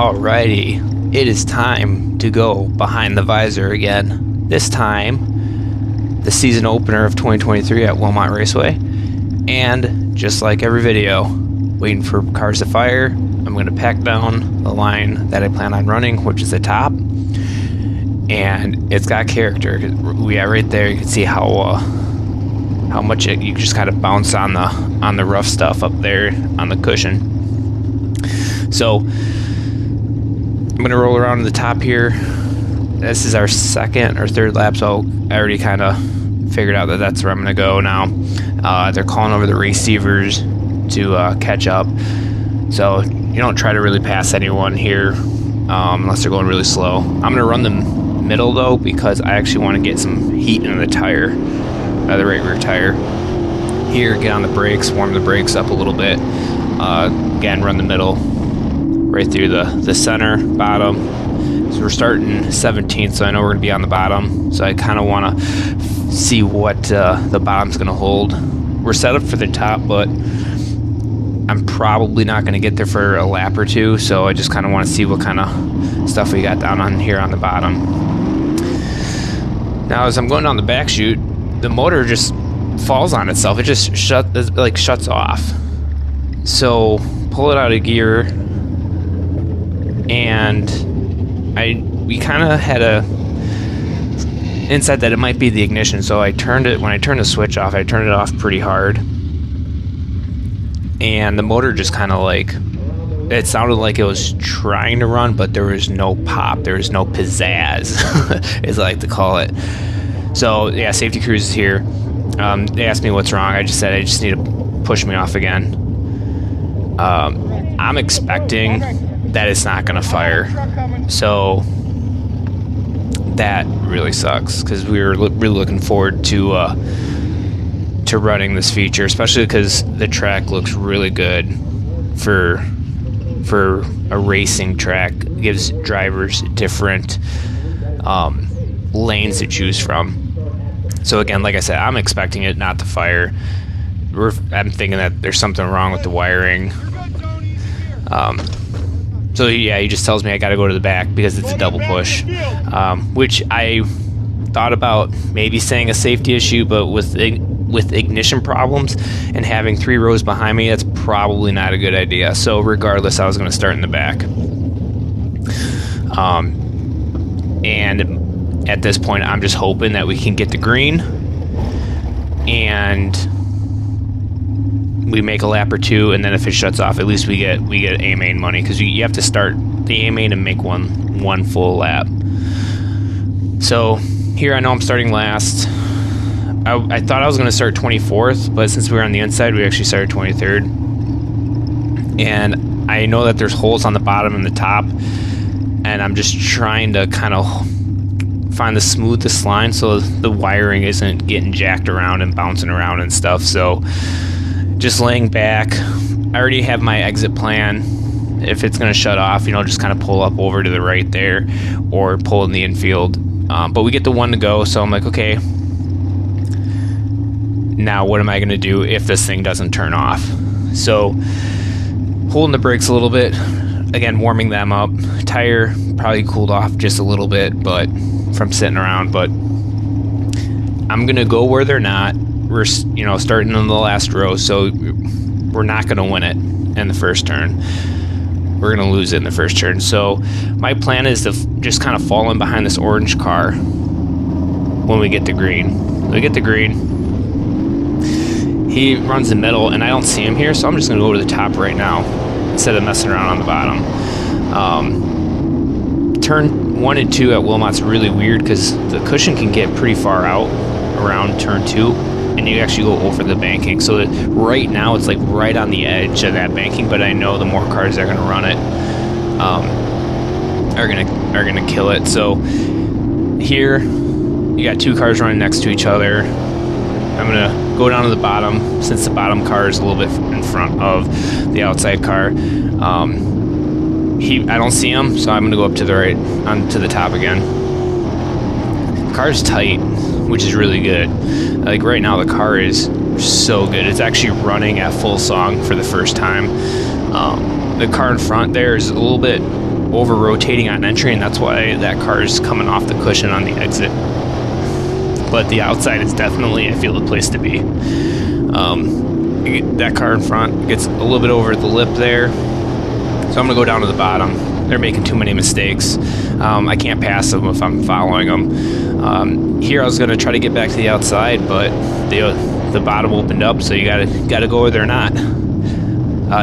Alrighty, it is time to go behind the visor again. This time, the season opener of 2023 at Wilmot Raceway. And just like every video, waiting for cars to fire, I'm going to pack down the line that I plan on running, which is the top. And it's got character. Yeah, right there you can see how much you just kind of bounce on the rough stuff up there on the cushion. So I'm going to roll around to the top here. This is our second or third lap, so I already kind of figured out that that's where I'm going to go now. They're calling over the receivers to catch up. So you don't try to really pass anyone here unless they're going really slow. I'm going to run the middle, though, because I actually want to get some heat in the tire, the right rear tire. Here, get on the brakes, warm the brakes up a little bit. Again, run the middle. Right through the center, bottom. So we're starting 17th, so I know we're going to be on the bottom. So I kind of want to see what the bottom's going to hold. We're set up for the top, but I'm probably not going to get there for a lap or two. So I just kind of want to see what kind of stuff we got down on here on the bottom. Now, as I'm going down the back chute, the motor just falls on itself. It just shuts off. So pull it out of gear. And we kind of had a insight that it might be the ignition, so when I turned the switch off, I turned it off pretty hard, and the motor just kind of it sounded like it was trying to run, but there was no pop, there was no pizzazz, as I like to call it. So yeah, safety crews is here. They asked me what's wrong. I just said I just need to push me off again. I'm expecting that it's not going to fire, so that really sucks because we were really looking forward to running this feature, especially because the track looks really good for a racing track. It gives drivers different lanes to choose from. So again, like I said, I'm expecting it not to fire. I'm thinking that there's something wrong with the wiring. So yeah, he just tells me I got to go to the back because it's a double push, which I thought about maybe saying a safety issue, but with ignition problems and having 3 rows behind me, that's probably not a good idea. So regardless, I was going to start in the back. And at this point, I'm just hoping that we can get the green and we make a lap or two, and then if it shuts off, at least we get A main money, because you have to start the A main and make one full lap. So here I know I'm starting last. I thought I was going to start 24th, but since we were on the inside, we actually started 23rd. And I know that there's holes on the bottom and the top, and I'm just trying to kind of find the smoothest line so the wiring isn't getting jacked around and bouncing around and stuff. So just laying back. I already have my exit plan. If it's going to shut off, just kind of pull up over to the right there or pull in the infield. But we get the one to go, so I'm like, okay, now what am I going to do if this thing doesn't turn off? So holding the brakes a little bit, again, warming them up. Tire probably cooled off just a little bit, but from sitting around, but I'm going to go where they're not. We're starting in the last row, so we're not going to win it in the first turn. We're going to lose it in the first turn. So my plan is to just kind of fall in behind this orange car when we get the green. We get the green. He runs the middle, and I don't see him here, so I'm just going to go to the top right now instead of messing around on the bottom. Turn 1 and 2 at Wilmot's really weird because the cushion can get pretty far out around turn 2. And you actually go over the banking. So that right now it's right on the edge of that banking, but I know the more cars that are going to run it are gonna kill it. So here you got 2 cars running next to each other. I'm gonna go down to the bottom since the bottom car is a little bit in front of the outside car. I don't see him, so I'm gonna go up to the right onto the top again. The car's tight, which is really good. Right now the car is so good. It's actually running at full song for the first time. The car in front there is a little bit over rotating on entry, and that's why that car is coming off the cushion on the exit. But the outside is definitely, I feel, the place to be. That car in front gets a little bit over the lip there, so I'm gonna go down to the bottom. They're making too many mistakes. I can't pass them if I'm following them. Here I was gonna try to get back to the outside, but the bottom opened up, so you gotta go where they're not.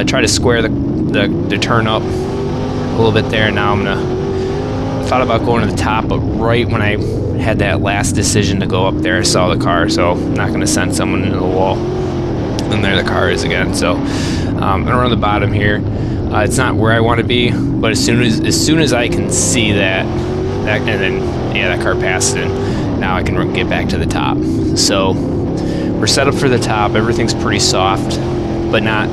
Try to square the turn up a little bit there. Now I thought about going to the top, but right when I had that last decision to go up there, I saw the car, so I'm not gonna send someone into the wall. And there the car is again. So I'm gonna run the bottom here. It's not where I want to be, but as soon as I can see that, and then that car passed it. Now I can get back to the top. So we're set up for the top. Everything's pretty soft, but not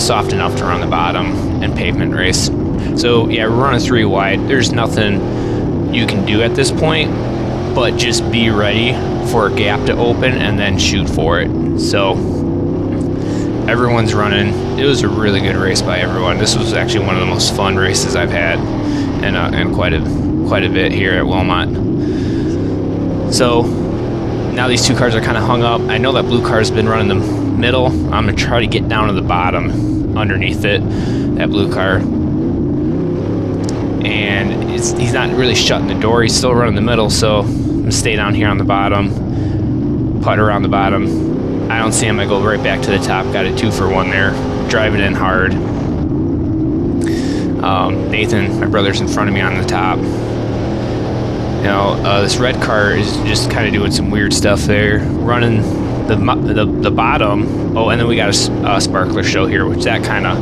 soft enough to run the bottom and pavement race. So yeah, we're running 3 wide. There's nothing you can do at this point, but just be ready for a gap to open and then shoot for it. So everyone's running. It was a really good race by everyone. This was actually one of the most fun races I've had, and quite a bit here at Wilmot. So now these 2 cars are kind of hung up. I know that blue car's been running the middle. I'm gonna try to get down to the bottom underneath it, that blue car. And he's not really shutting the door. He's still running the middle, so I'm gonna stay down here on the bottom, putt around the bottom. I don't see him. I go right back to the top. Got a 2 for 1 there. Driving in hard. Nathan, my brother's in front of me on the top. This red car is just kind of doing some weird stuff there. Running the bottom. Oh, and then we got a sparkler show here, which that kind of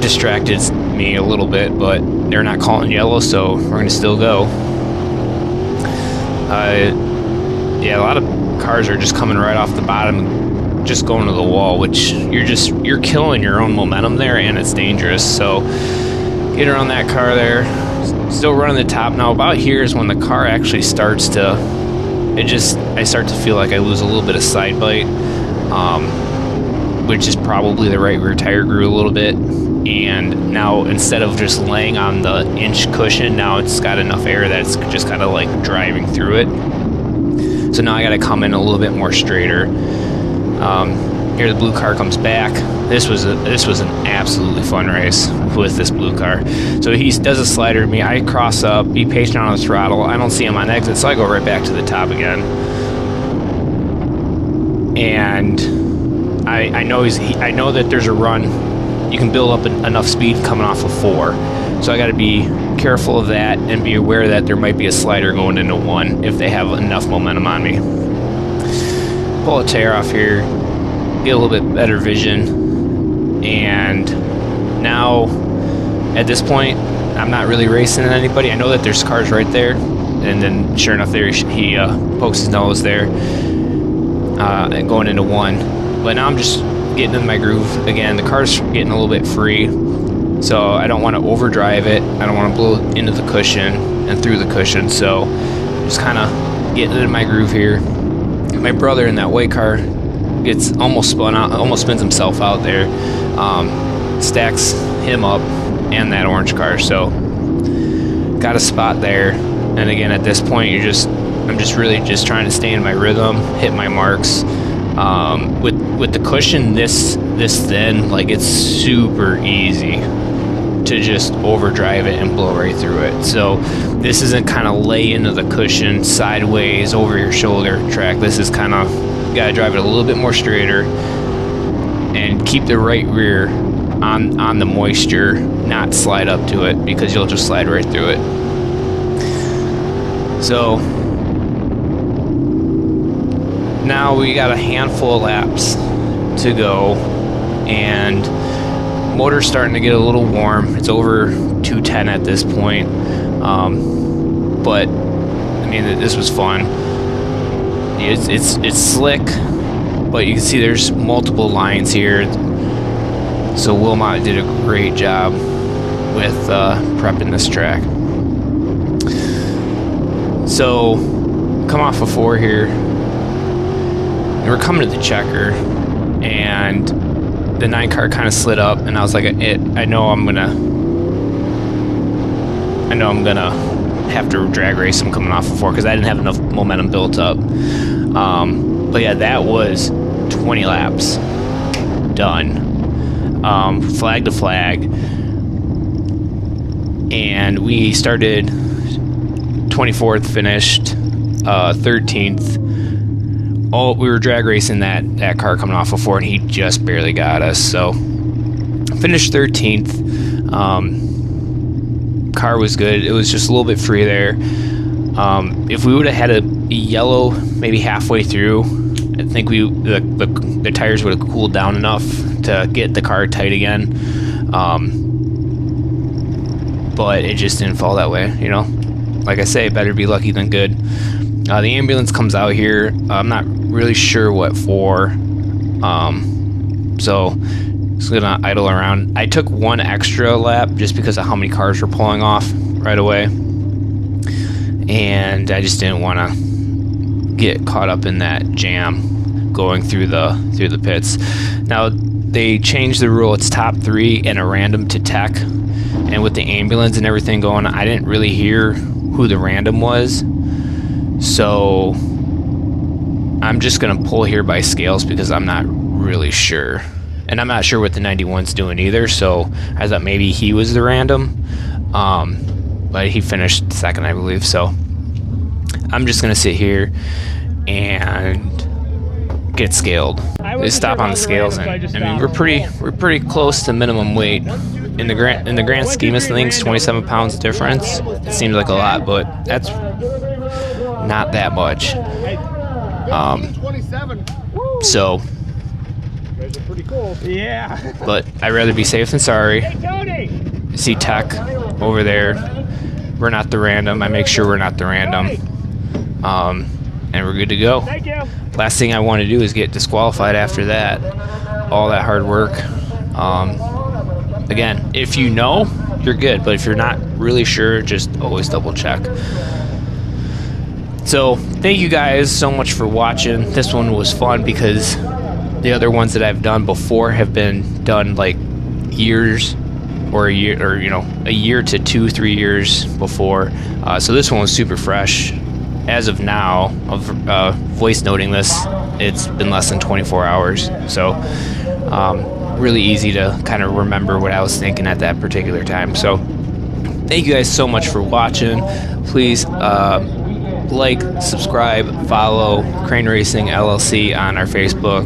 distracted me a little bit, but they're not calling yellow, so we're going to still go. A lot of cars are just coming right off the bottom, just going to the wall, which you're killing your own momentum there, and it's dangerous. So get around that car there, still running the top. Now about here is when the car actually starts to, I start to feel like I lose a little bit of side bite, which is probably the right rear tire grew a little bit. And now instead of just laying on the inch cushion, now it's got enough air that it's just kind of like driving through it. So now I got to come in a little bit more straighter. Here the blue car comes back. This was an absolutely fun race with this blue car. So he does a slider to me. I cross up, be patient on the throttle. I don't see him on exit, so I go right back to the top again. And I know that there's a run. You can build up enough speed coming off of 4. So I got to be careful of that and be aware that there might be a slider going into 1 if they have enough momentum on me. Pull a tire off here, get a little bit better vision, and now at this point I'm not really racing anybody. I know that there's cars right there, and then sure enough there he pokes his nose there, and going into 1. But now I'm just getting in my groove again. The car's getting a little bit free, so I don't want to overdrive it. I don't want to blow into the cushion and through the cushion, so just kind of getting into my groove here. My brother in that white car gets almost spun out, almost spins himself out there, stacks him up and that orange car, so got a spot there. And again, at this point I'm just really just trying to stay in my rhythm, hit my marks. With the cushion this thin, like, it's super easy to just overdrive it and blow right through it. So this isn't kind of lay into the cushion sideways over your shoulder track. This is kind of, gotta drive it a little bit more straighter and keep the right rear on the moisture, not slide up to it, because you'll just slide right through it. So now we got a handful of laps to go, and motor's starting to get a little warm. It's over 210 at this point, but I mean, this was fun. It's slick, but you can see there's multiple lines here. So Wilmot did a great job with prepping this track. So come off of 4 here, and we're coming to the checker, and the 9 car kind of slid up, and I was like, I know I'm gonna I know I'm gonna have to drag race him coming off of 4 because I didn't have enough momentum built up. But yeah, that was 20 laps done, flag to flag, and we started 24th, finished 13th. Oh, we were drag racing that car coming off of 4, and he just barely got us. So finished 13th. Car was good. It was just a little bit free there. If we would have had a yellow maybe halfway through, I think the tires would have cooled down enough to get the car tight again. But it just didn't fall that way, you know. Like I say, better be lucky than good. The ambulance comes out here. I'm not really sure what for. So it's gonna idle around. I took one extra lap just because of how many cars were pulling off right away, and I just didn't want to get caught up in that jam going through the pits. Now they changed the rule. It's top 3 and a random to tech, and with the ambulance and everything going, I didn't really hear who the random was, so I'm just gonna pull here by scales because I'm not really sure. And I'm not sure what the 91's doing either, so I thought maybe he was the random. But he finished second, I believe, so I'm just gonna sit here and get scaled. They stop on the scales, and I mean we're pretty close to minimum weight. In the grand scheme of things, 27 pounds difference. It seems like a lot, but that's not that much. So pretty cool. Yeah. But I'd rather be safe than sorry. Hey, Tony! See tech over there. We're not the random. I make sure we're not the random. And we're good to go. Thank you. Last thing I want to do is get disqualified after that. All that hard work. Again, if you know, you're good. But if you're not really sure, just always double check. So thank you guys so much for watching. This one was fun because the other ones that I've done before have been done like years or a year to 2-3 years before. So this one was super fresh. As of now, of voice noting this, it's been less than 24 hours. So really easy to kind of remember what I was thinking at that particular time. So thank you guys so much for watching. Please like, subscribe, follow Crane Racing LLC on our Facebook,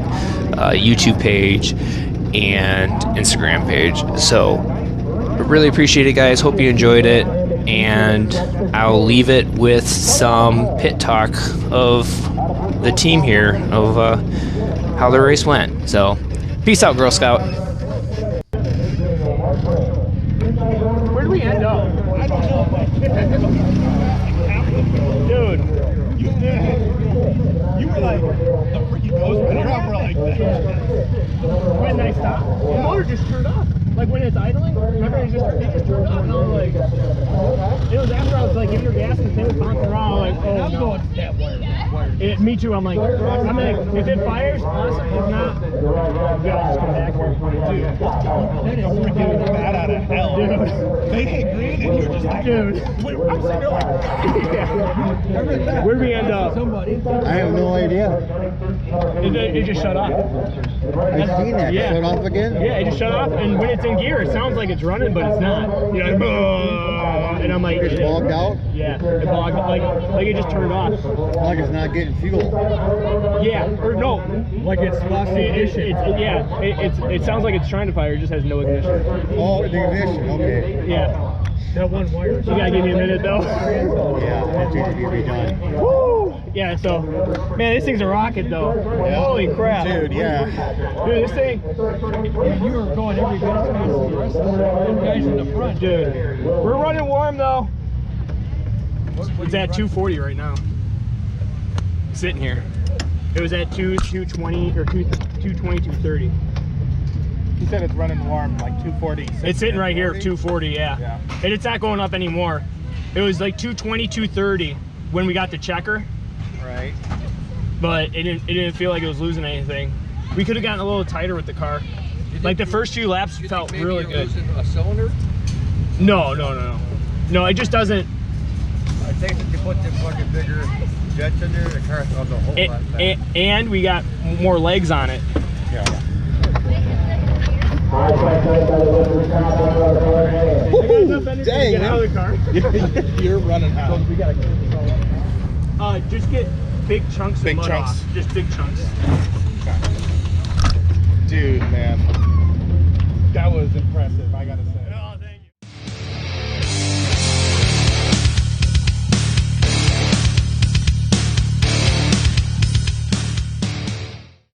YouTube page, and Instagram page. So really appreciate it, guys. Hope you enjoyed it, and I'll leave it with some pit talk of the team here, of how the race went. So peace out, Girl Scout. Where do we end up? I don't know. Dude, you were like the freaking Ghost Rider. We're like that. When I stopped, the motor just turned off. Like when it's idling, remember it just turned off, and I was like, it was after I was like giving her gas and the thing was bouncing around. I was like, oh no. Me too. I'm like, if it fires, awesome. If not, we gotta just come back here. Dude, that is freaking bad out of hell. Dude, they hit green and you're just like, dude. I'm sitting there like, yeah. Where'd we end up? I have no idea. It just shut off. I've seen that. Yeah. Shut off again? Yeah, it just shut off, and when it's in gear, it sounds like it's running, but it's not. You know, and I'm like, It's bogged out? Yeah, it bogged, like it just turned off. Like it's not getting fuel. Yeah, or no, like it's lost the ignition. It sounds like it's trying to fire, it just has no ignition. Oh, the ignition, okay. Yeah. That one wire. You gotta give me a minute though. Yeah, that's easy to be done. Woo! Yeah, so, man, this thing's a rocket though. Yeah. Holy crap. Dude, yeah. Dude, this thing. You were going every bit as fast as the rest of the guys in the front. Dude, we're running warm though. It's at 240 right now. Sitting here. It was at 220 or 220, 230. He said it's running warm, like 240. It's sitting right here, 240, yeah. And it's not going up anymore. It was like 220, 230 when we got the checker. Right. But it didn't feel like it was losing anything. We could have gotten a little tighter with the car. Like the first few laps felt really good. A cylinder? No. No, it just doesn't. I think if you put the fucking bigger jets in there, the car will go a whole lot faster. And we got more legs on it. Yeah. Dang, get out of the car. You're running hot. We gotta just get big chunks Big of mud chunks. off. Just big chunks. Dude, man.